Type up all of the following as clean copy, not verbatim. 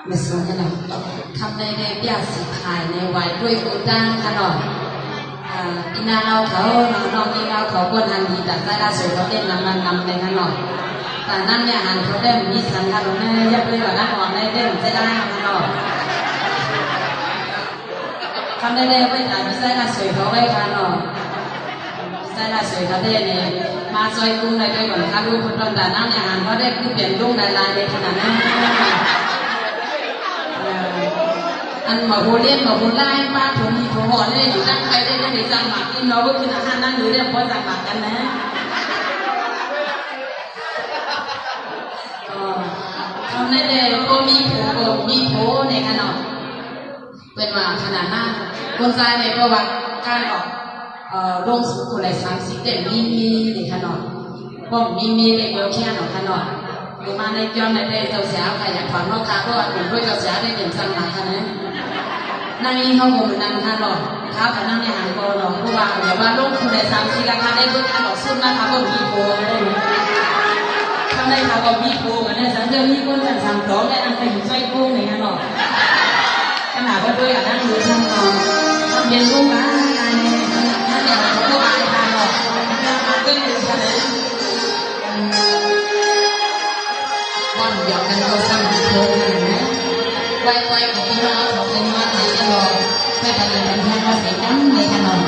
ไม่สวยขนาดทำในเปียกสีขายในไหวด้วยอุดังขนาดอินาเราเขาน้องนี่เราเขาคนอันดีแต่ได้ละสวยเขาเต้นนำในขนาดแต่นั่นเนี่ยหันเขาได้มีสังกัดตรงนี้ยับเลยว่านั่งหอนได้เต้นจะได้ขนาดทำได้ไปแต่ไม่ใช่ละสวยเขาไว้ขนาดใช่ละสวยเขาได้เนี่ยมาซอยกุ้งในด้วยก่อนถ้าลูกคนแต่นั่งเนี่ยหันเขาได้คือเปลี่ยนลูกในลายในขนาดนั้นอันหมอโบเล่นหมอโบไล่ป้าถุงมีถุงห่อเนี่ยอยู่นั่งไปได้ในจังหวะที่น้องก็คืออาหารนั่งอยู่เนี่ยเพราะจังหวะกันนะทำได้เลยก็มีโผในขนาดเป็นว่าขนาดนั้นคนใจในประวัติการออกลงสู่คนไหน30เด่นมีในขนาดพวกมีในเบลเคียนของขนาดอยู่มาในย้อนในเจ้าเสียใครอยากถอนนอกตาเพราะว่าถึงด้วยเจ้าเสียได้เป็นจังหวะกันนะนั่งนี่เขาคงนั่งท่าหลอดเขาแต่นั่งในหางโกหลอกเพราะว่าเดี๋ยวว่าลูกคนใด30ราคาได้ด้วยการหลอกซุ่มนะคะก็มีโผได้ทำได้เขาก็มีโผเหมือนในสังเกตมีคนกัน3 2ได้นั่งไปอยู่ใส่โป้งในนั้นหรอกขนาดว่าด้วยกับนั่งอยู่ช่างนอนทำเย็นลูกนะนั่นเดี๋ยวเขาก็อายทานหรอกก็อยู่ทะเลวันเดียวกันก็สร้างโผนะไวของพี่น้องของเป็นว่าไหนจะรอไม่ไปเลยเป็นแค่ว่าเสียจังในถนน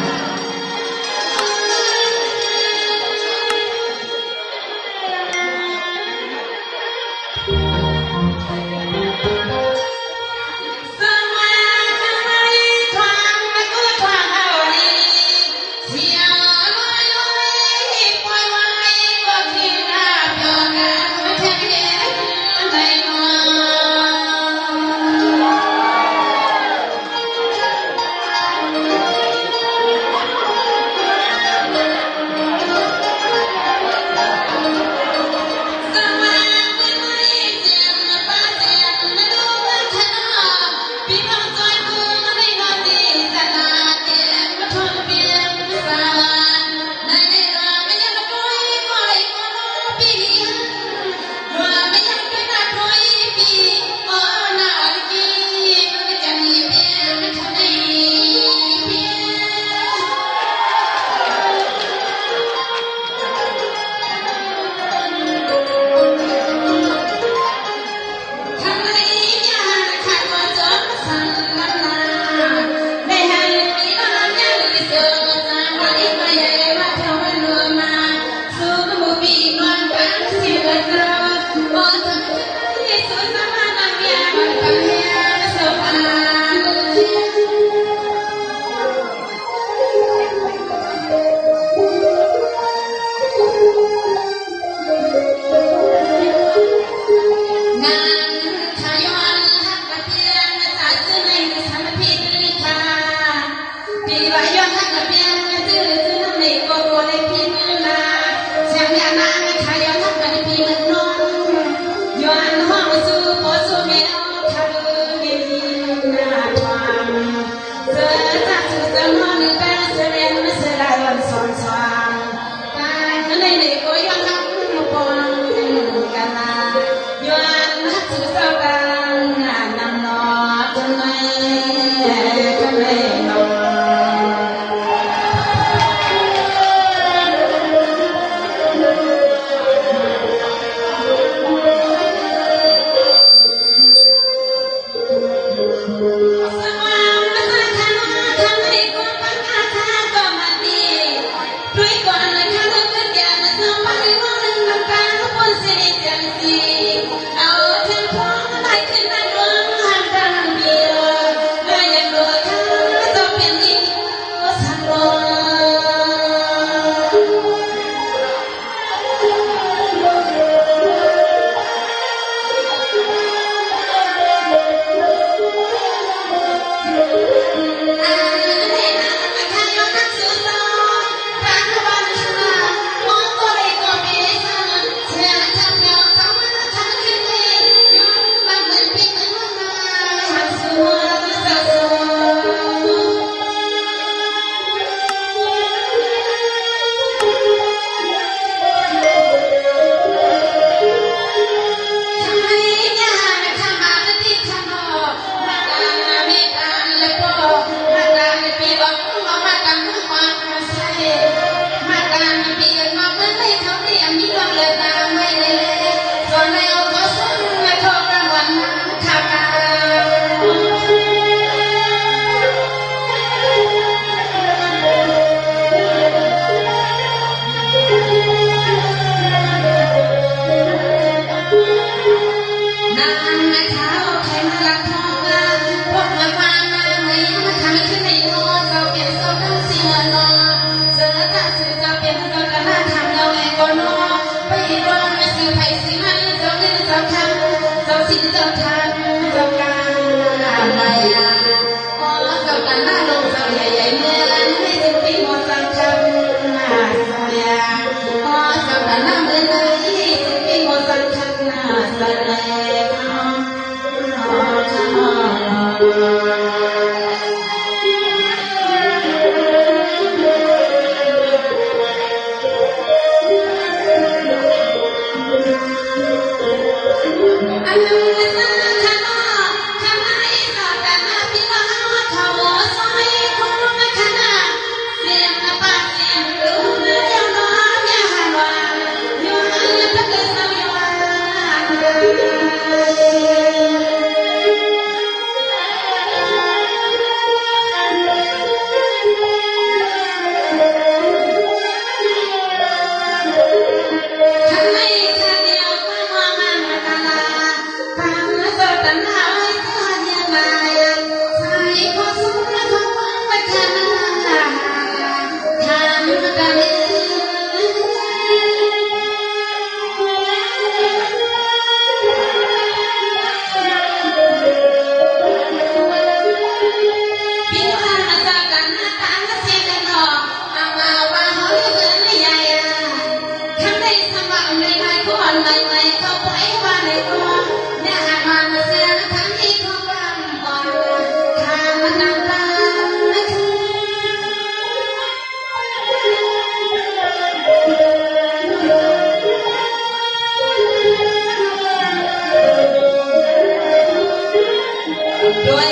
đôi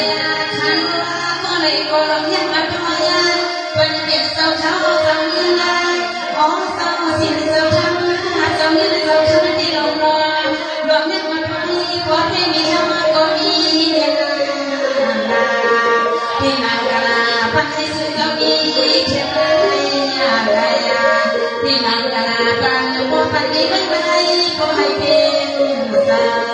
khăn có này có lòng nhắc mặt thôi quên biệt sao tháo sao như lai ó sao xin sao thăm sao như sao thăm đi lòng lòng nhắc mặt thôi có thể mi hâm có mi thì nàng là bắt thấy sự cao mi trên đây thì nàng là ban một phần đi bên đây có hai bên xa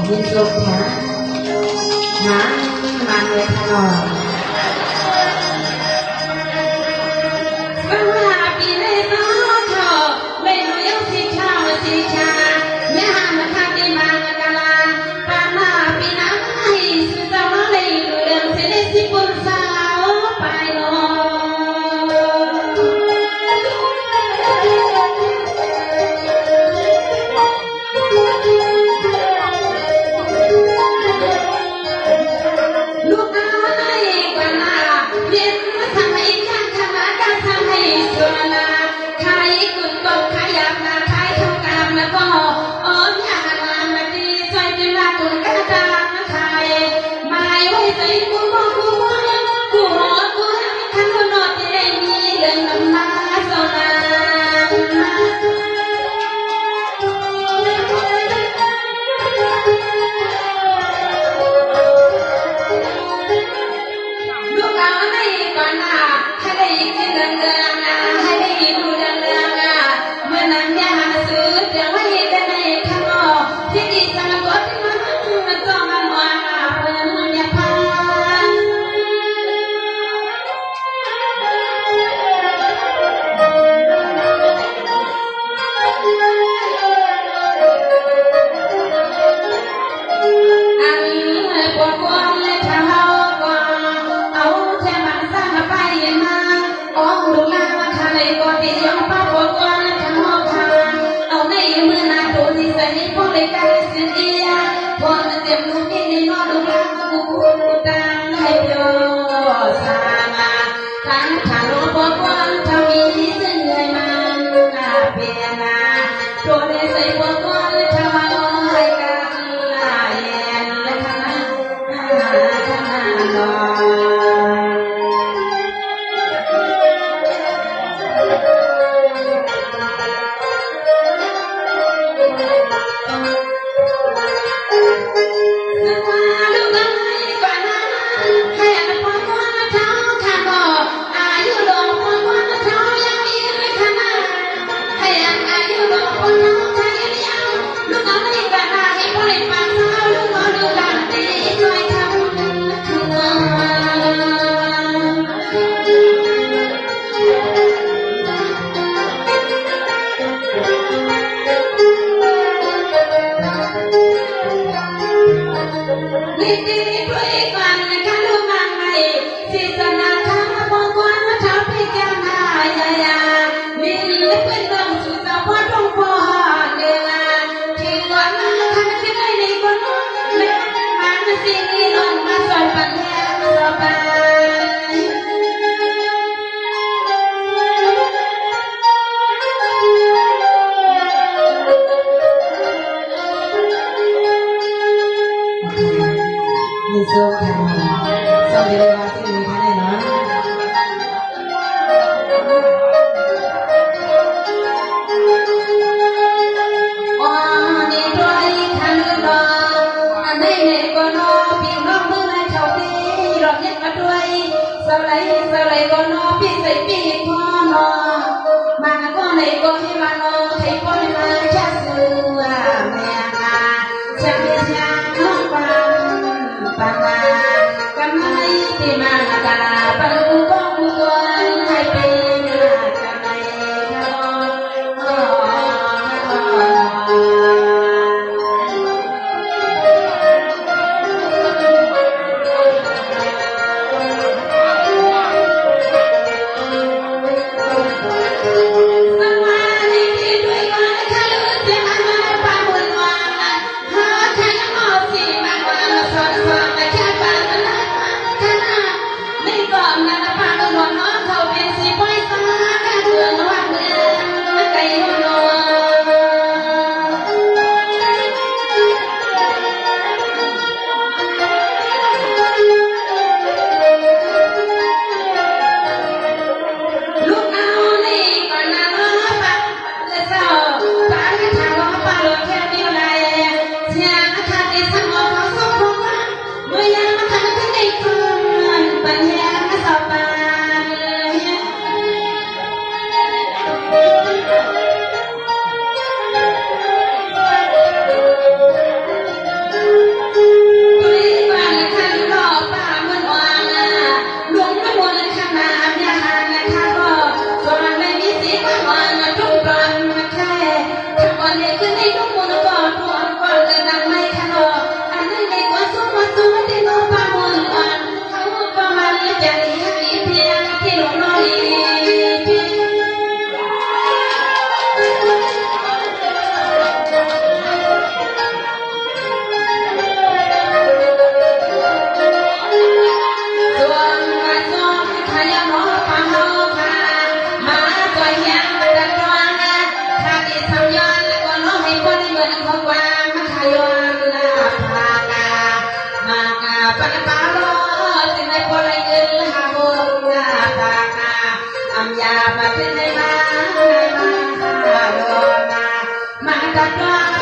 ยินสุขนะนะมันเลยขนมปีในน้อเธอไม่รู้ยังสิชาสิชาแม่หามาทำดีมากาลาปานาปีน้ำให้สุดท้ายเลยรู้เรื่องเสียสิบุญสาวไปโนลูกน้อยกว่านาเรียนมาทำให้ข้างทำมาการทำให้ส่วนนาขายกุนกบขายยามาขายทองกำแล้วก็อ้อมยามาดีใจจนว่ากุนกระดาษขายไม่ไว้ใจกูมองกูหัวกูหันทันคนนอที่ได้มีเรื่องน้ำมาโซนาลูกเอาในก่อนหน้าให้ได้ยินเรื่องให้ได้ยินดูเรื่องเมื่อนั้นยาสุดจะไว้ได้ในข้างนอกที่ดีสังกตมันต้องมันว่าเพื่อนอย่าพาอันปวดหัวเลยทำเอาก่อนเอาแค่มันสร้างไปมาอ๋อลูกลามาทางไหนก็ที่ยอมป้าปวดหัวเลยทำเอาทางเอาในมือนาตัวที่ใส่พวกเลยกันเสียดีพอมันเจ็บลูกที่ในนอนลูกลามากูตังให้โยสามาทั้งทางโลกปวดหัวทำมีซึ่งเลยมันน่าเปียนาตัวในใส่ปวดหัวเลยทำเอาให้กันแย่เลยทางนั้นลิดีด้วยกันกันลูกมันไม่สิสนาทางมองกวนมาทำให้แกหายายาลินเล็กเป็นน้องสุดสาวตรงพอเดือที่ก่อนมาทำที่ไม่ดีคนนู้นเล็กมันสิ่งนี้น้องมาสอบปัญญามาสอบไปมีโซ่ค่ะโซ่เดี๋ยวเราจะมีค่ะแน่นอนอ๋อนี่ด้วยค่ะลูกน้องอันนี้เนี่ยก็น้องพี่น้องเมื่อไรเขาดีรอบยักมาด้วยสไลก็น้องพี่ใส่ปีกพ่อน้องมาก็ไหนก็ให้มาน้องให้พ่อมาชักซื้อแม่มาชักเลี้ยงน้องฟังปังมากันไม่ที่มาตาปังกูก็กูตัวให้เป็นกันไม่สมาธิด้วยกันข้าลูกเจ้า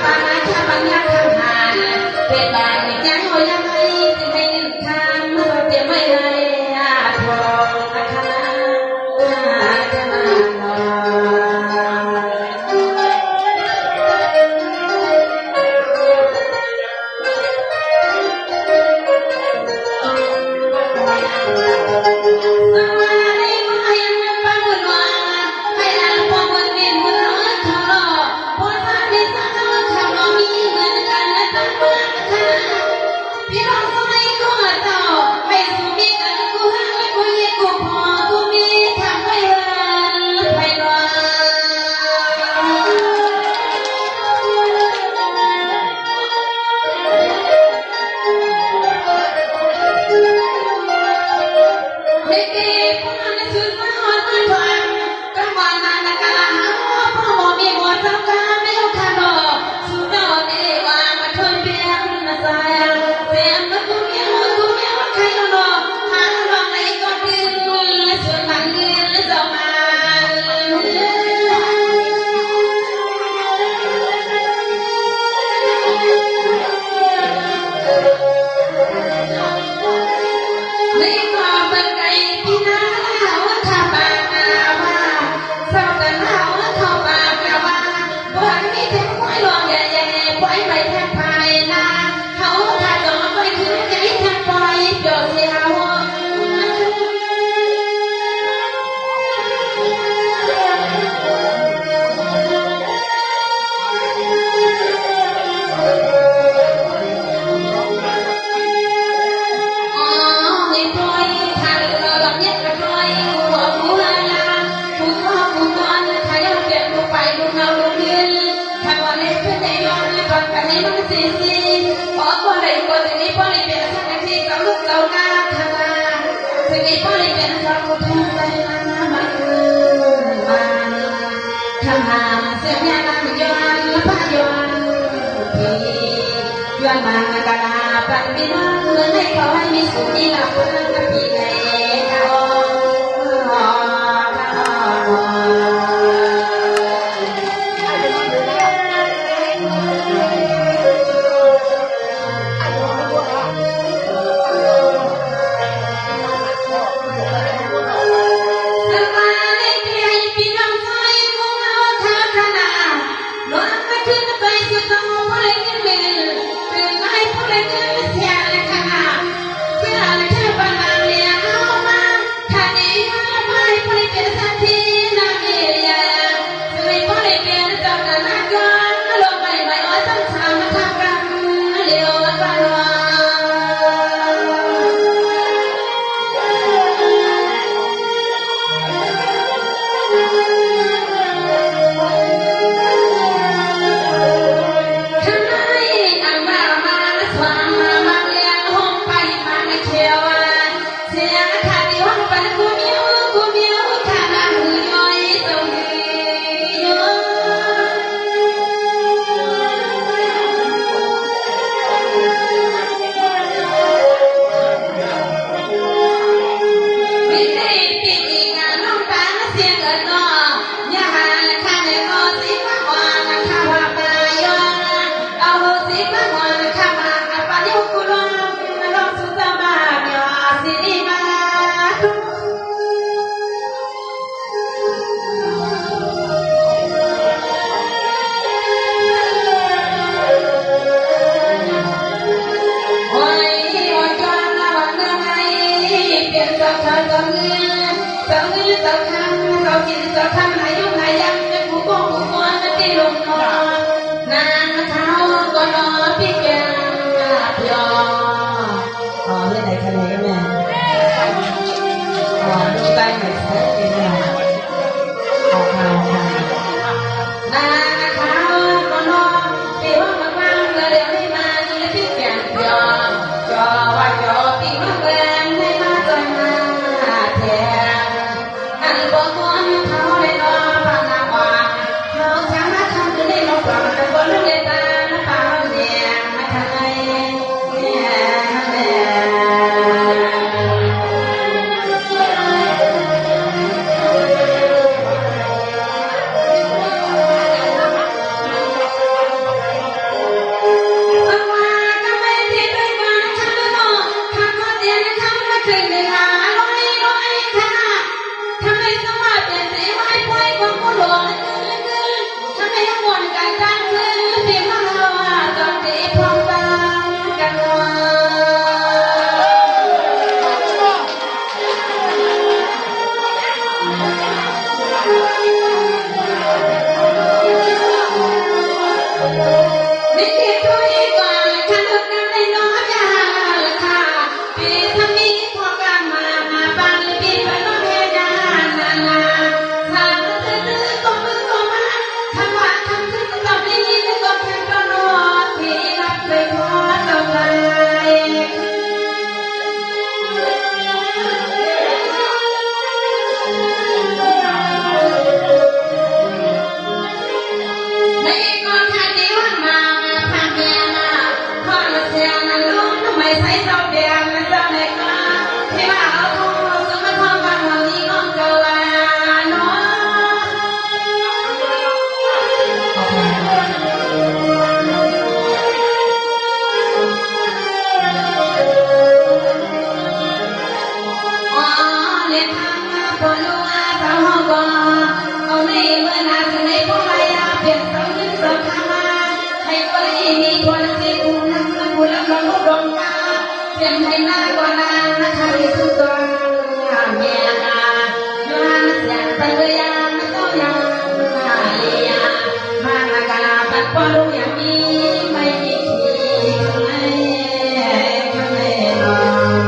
ปานาชาบัญญัติทำหานเป็นบางในยังโอยังไงจึงให้นึกทางเมื่อเตรียมไม่ให้อาทองอาคณะอาคณะ มีคนที่คุณนักนักบุญแล้วก็ดงกาเพียงให้หน้ากว่านั้นนะคะที่สุดตัวเมียนาย้อนเสียงปัญญาไม่ต้องยังมาเลียมานากาปัดปอรู้อย่างนี้ไม่มีที่ข้างในข้างในนอน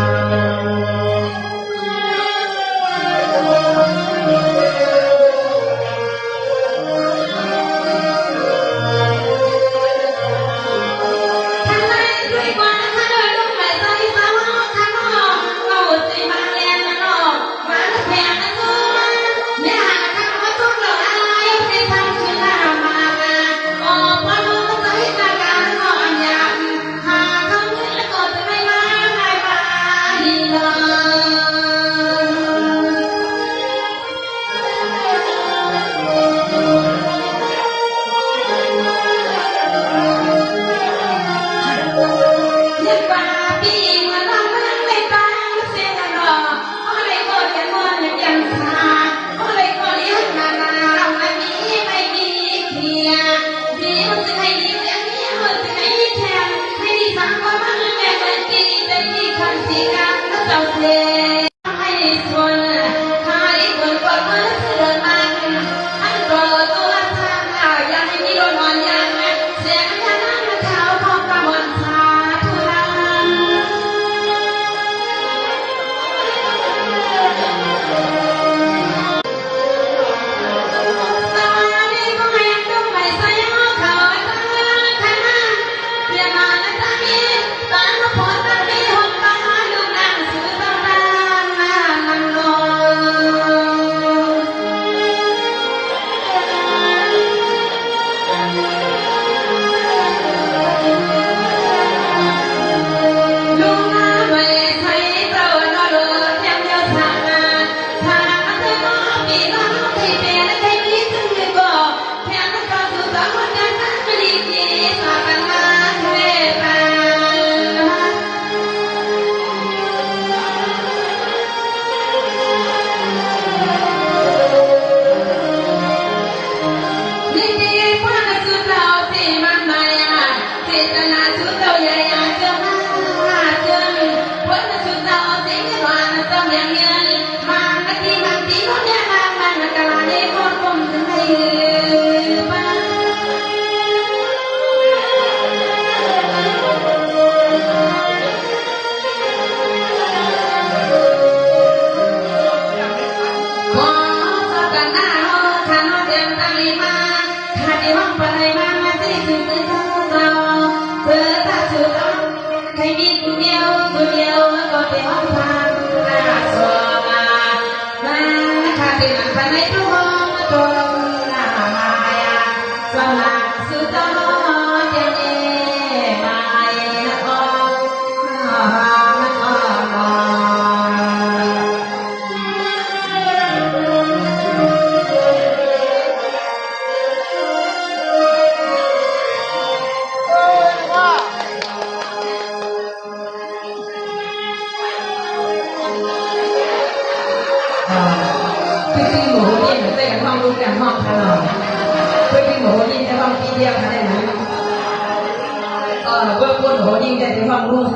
เบื้องบนโหยิ่งแต่ที่ห้องลูก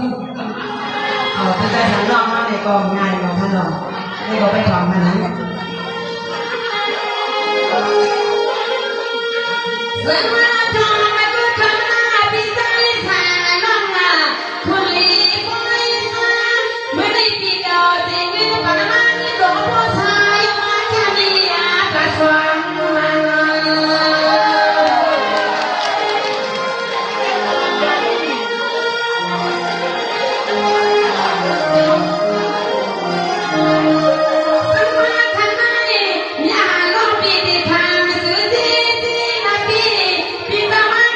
ถ้าใจหันนอกมาในกองงานของท่านหรอกนี่ก็ไปถอนมันนั้นPita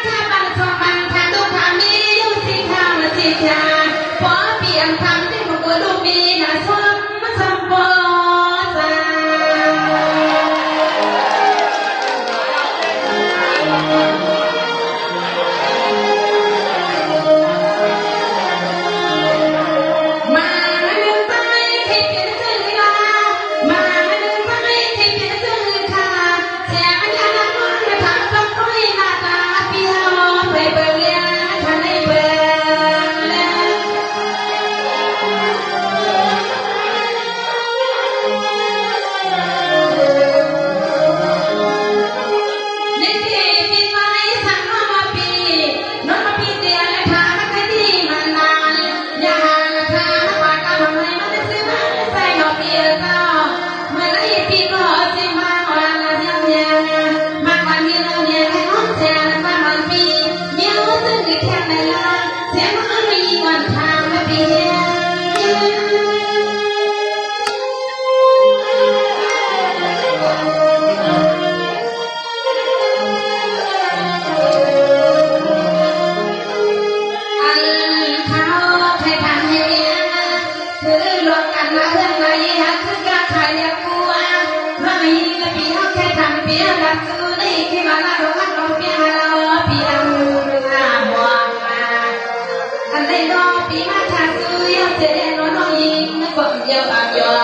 รอปีมาชาซื้อยอดเสียน้องยิงกดเดียวตามยอ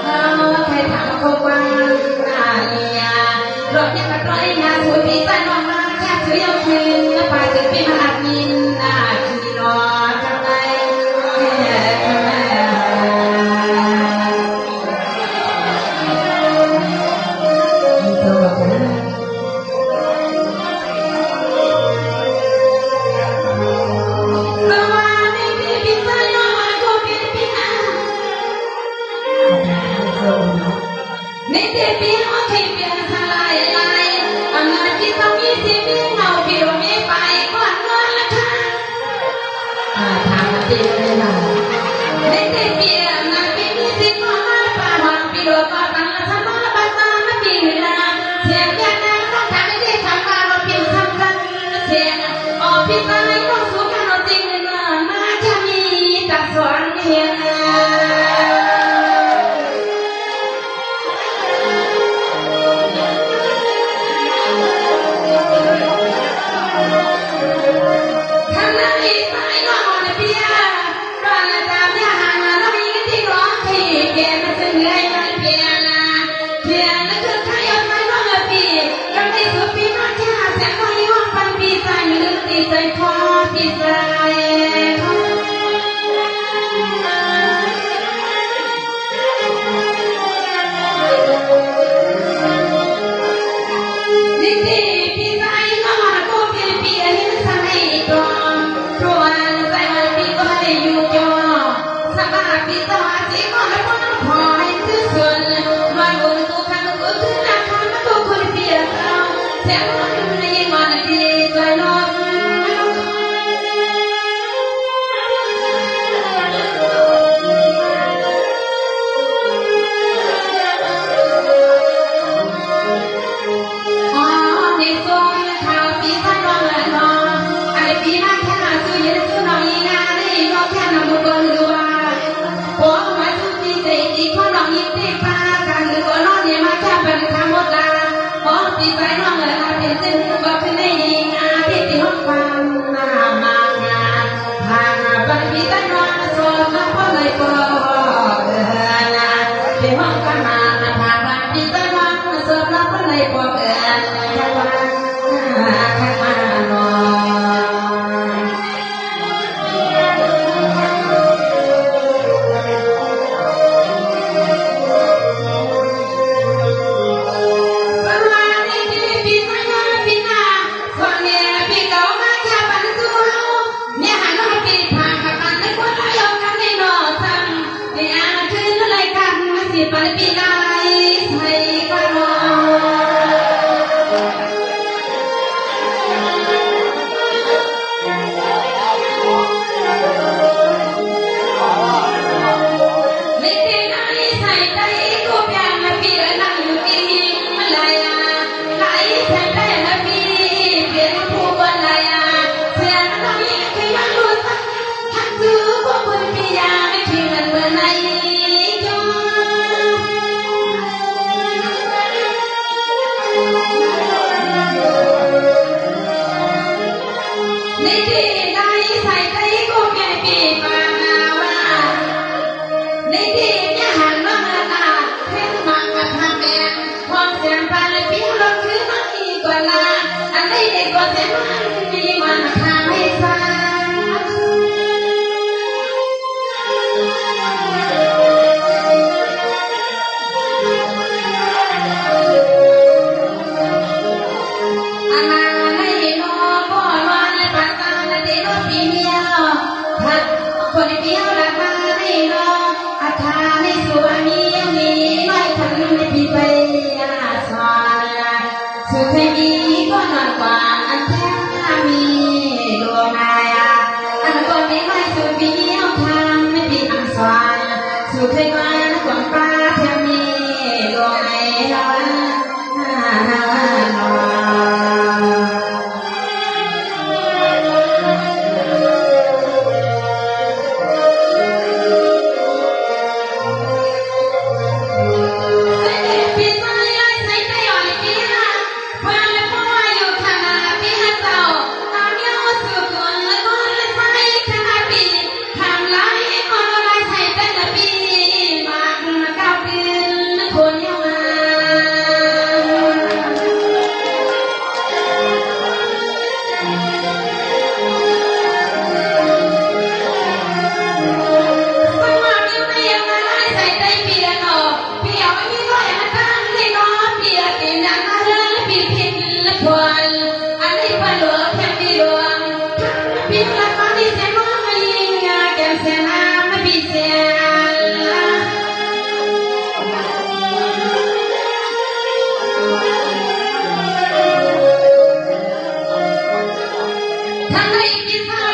เขาใครถามเขากว้างเนี่ยรถยังกระไรนาสวยปีใส่น้องมาชาซื้อยอดคืนไปถึงปีมาหักยินที่รอทำไมสุดท้ายนี้ก็นอนกว่าอันแท้มี Hãy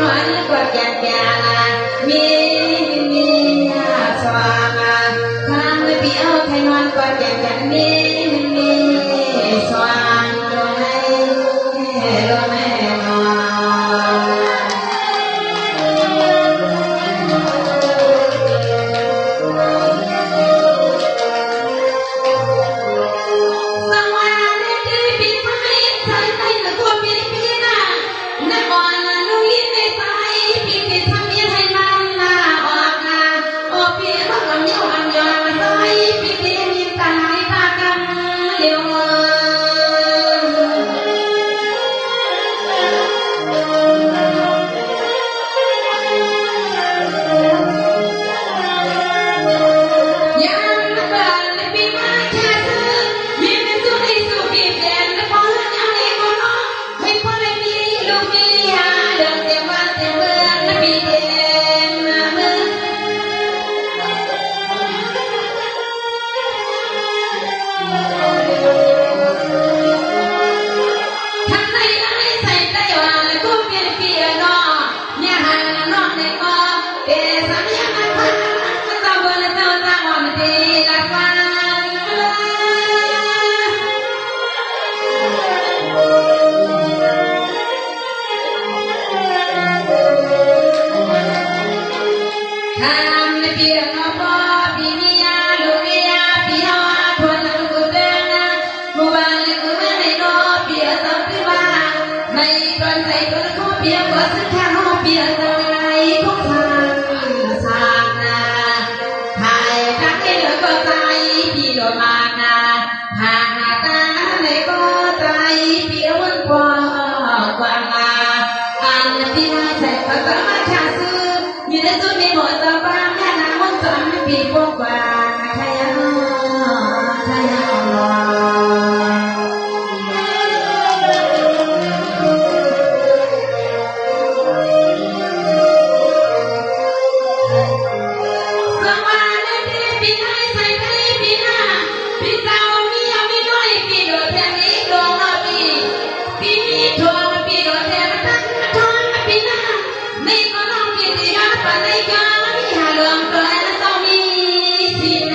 subscribe cho kênh Ghiền Mì Gõ để không bỏ lỡ những video hấp dẫn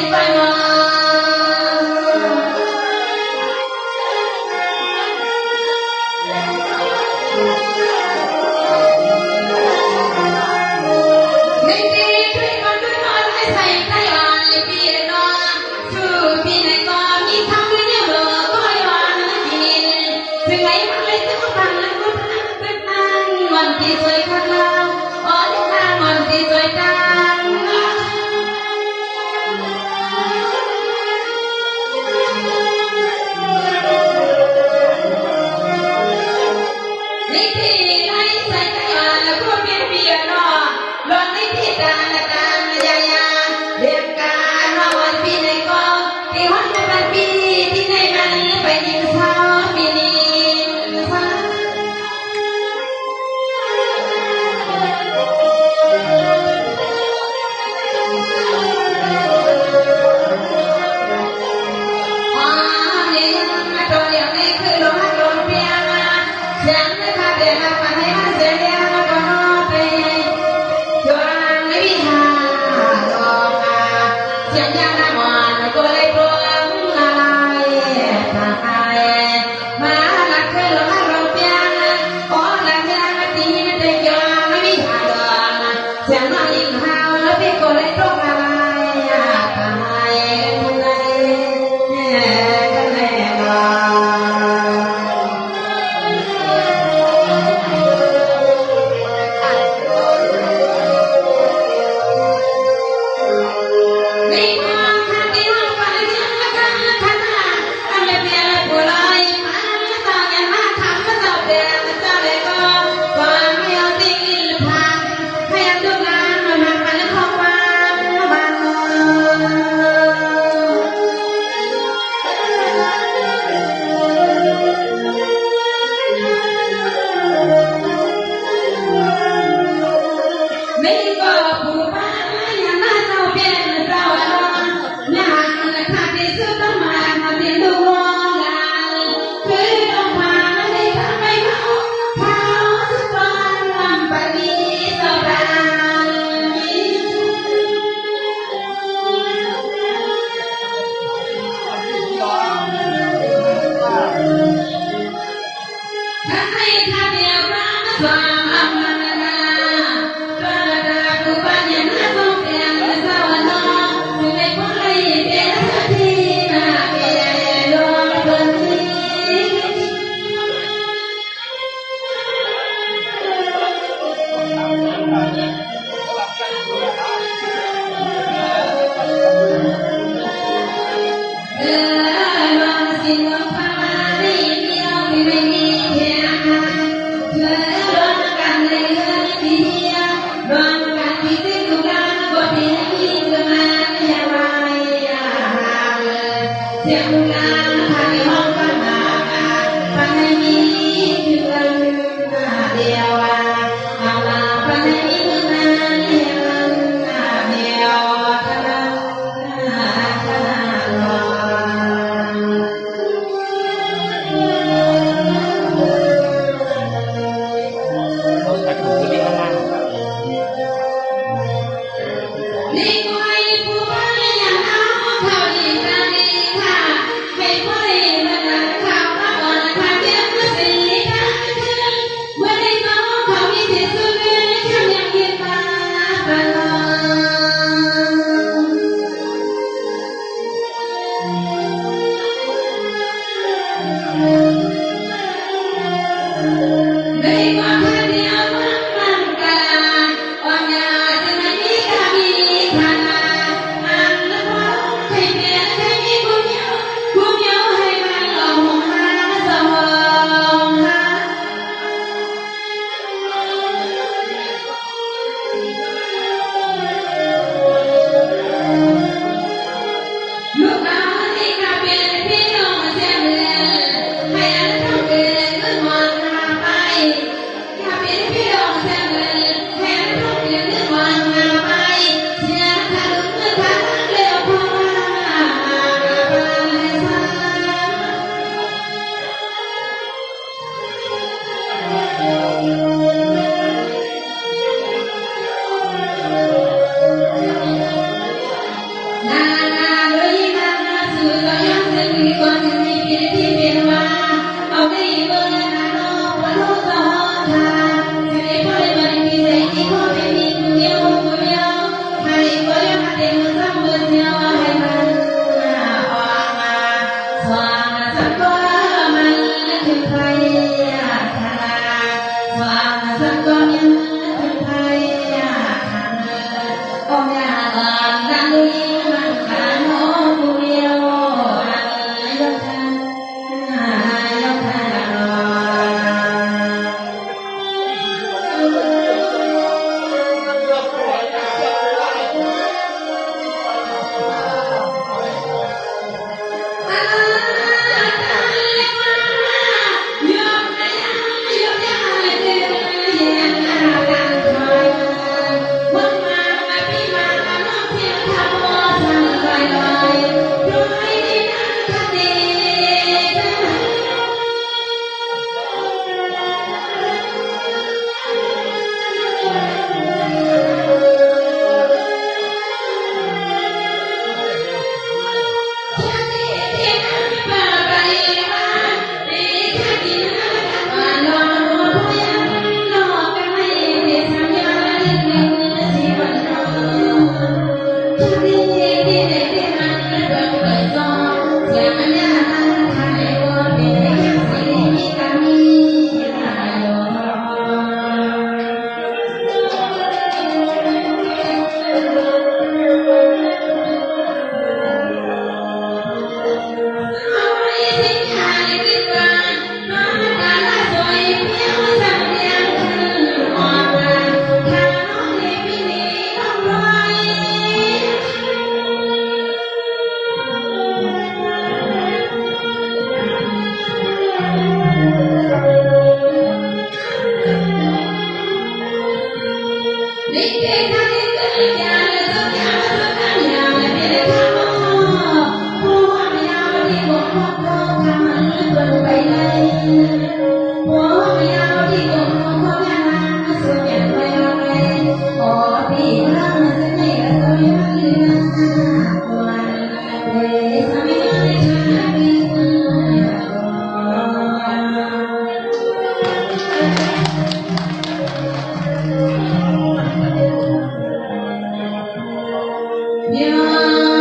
Yeah.